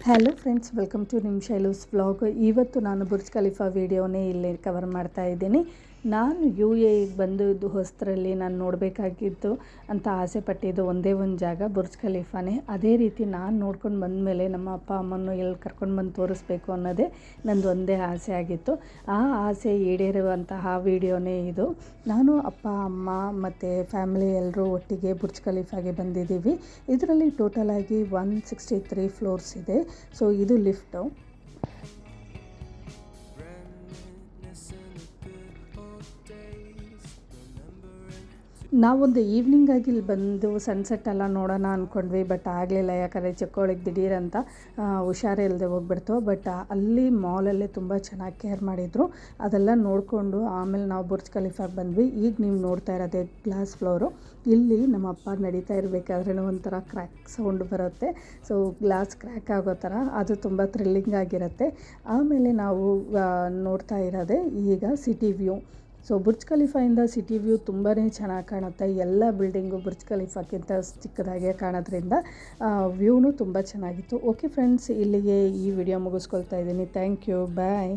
Hello friends, welcome to ನಿಮ್ಮ ಶೈಲೂಸ್ vlog. ಇವತ್ತು ನಾನು ಬುರ್ಜ್ ಖಲೀಫಾ ವೀಡಿಯೋನೇ ಇಲ್ಲಿ ಕವರ್ ಮಾಡ್ತಾ ಇದ್ದೀನಿ. ನಾನು UAEಗೆ ಬಂದಿದ್ದು ಹೊಸದರಲ್ಲಿ ನಾನು ನೋಡಬೇಕಾಗಿತ್ತು ಅಂತ ಆಸೆ ಪಟ್ಟಿದ್ದು ಒಂದೇ ಒಂದು ಜಾಗ ಬುರ್ಜ್ ಖಲೀಫಾನೇ. ಅದೇ ರೀತಿ ನಾನು ನೋಡ್ಕೊಂಡು ಬಂದಮೇಲೆ ನಮ್ಮ ಅಪ್ಪ ಅಮ್ಮನ್ನು ಎಲ್ಲಿ ಕರ್ಕೊಂಡು ಬಂದು ತೋರಿಸ್ಬೇಕು ಅನ್ನೋದೇ ನಂದು ಒಂದೇ ಆಸೆ ಆಗಿತ್ತು. ಆ ಆಸೆ ಈಡೇರುವಂತಹ ವೀಡಿಯೋನೇ ಇದು. ನಾನು ಅಪ್ಪ ಅಮ್ಮ ಮತ್ತು ಫ್ಯಾಮಿಲಿ ಎಲ್ಲರೂ ಒಟ್ಟಿಗೆ ಬುರ್ಜ್ ಖಲೀಫಾಗೆ ಬಂದಿದ್ದೀವಿ. ಇದರಲ್ಲಿ ಟೋಟಲಾಗಿ 163 ಫ್ಲೋರ್ಸ್ ಇದೆ. ಸೊ ಇದು ಲಿಫ್ಟು. ನಾವೊಂದು ಈವ್ನಿಂಗ್ ಆಗಿ ಇಲ್ಲಿ ಬಂದು ಸನ್ಸೆಟ್ ಎಲ್ಲ ನೋಡೋಣ ಅಂದ್ಕೊಂಡ್ವಿ, ಬಟ್ ಆಗಲಿಲ್ಲ. ಯಾಕಂದರೆ ಚಿಕ್ಕೋಳಿಗೆ ದಿಢೀರ್ ಅಂತ ಹುಷಾರಿಲ್ಲದೆ ಹೋಗ್ಬಿಡ್ತು. ಬಟ್ ಅಲ್ಲಿ ಮಾಲಲ್ಲೇ ತುಂಬ ಚೆನ್ನಾಗಿ ಕೇರ್ ಮಾಡಿದರು. ಅದೆಲ್ಲ ನೋಡಿಕೊಂಡು ಆಮೇಲೆ ನಾವು ಬುರ್ಜ್ ಖಲೀಫಾಗೆ ಬಂದ್ವಿ. ಈಗ ನೀವು ನೋಡ್ತಾ ಇರೋದೇ ಗ್ಲಾಸ್ ಫ್ಲೋರು. ಇಲ್ಲಿ ನಮ್ಮ ಅಪ್ಪ ನಡೀತಾ ಇರಬೇಕಾದ್ರೆ ಒಂಥರ ಕ್ರ್ಯಾಕ್ ಸೌಂಡ್ ಬರುತ್ತೆ. ಸೊ ಗ್ಲಾಸ್ ಕ್ರ್ಯಾಕ್ ಆಗೋ ಥರ ಅದು ತುಂಬ ಥ್ರಿಲ್ಲಿಂಗ್ ಆಗಿರುತ್ತೆ. ಆಮೇಲೆ ನಾವು ನೋಡ್ತಾ ಇರೋದೇ ಈಗ ಸಿಟಿ ವ್ಯೂ. ಸೊ ಬುರ್ಜ್ ಖಲೀಫಾಯಿಂದ ಸಿಟಿ ವ್ಯೂ ತುಂಬಾ ಚೆನ್ನಾಗಿ ಕಾಣುತ್ತೆ. ಎಲ್ಲ ಬಿಲ್ಡಿಂಗು ಬುರ್ಜ್ ಖಲೀಫಾಕ್ಕಿಂತ ಚಿಕ್ಕದಾಗೆ ಕಾಣೋದ್ರಿಂದ ವ್ಯೂನು ತುಂಬ ಚೆನ್ನಾಗಿತ್ತು. ಓಕೆ ಫ್ರೆಂಡ್ಸ್, ಇಲ್ಲಿಗೆ ಈ ವಿಡಿಯೋ ಮುಗಿಸ್ಕೊಳ್ತಾ ಇದ್ದೀನಿ. Thank you, bye.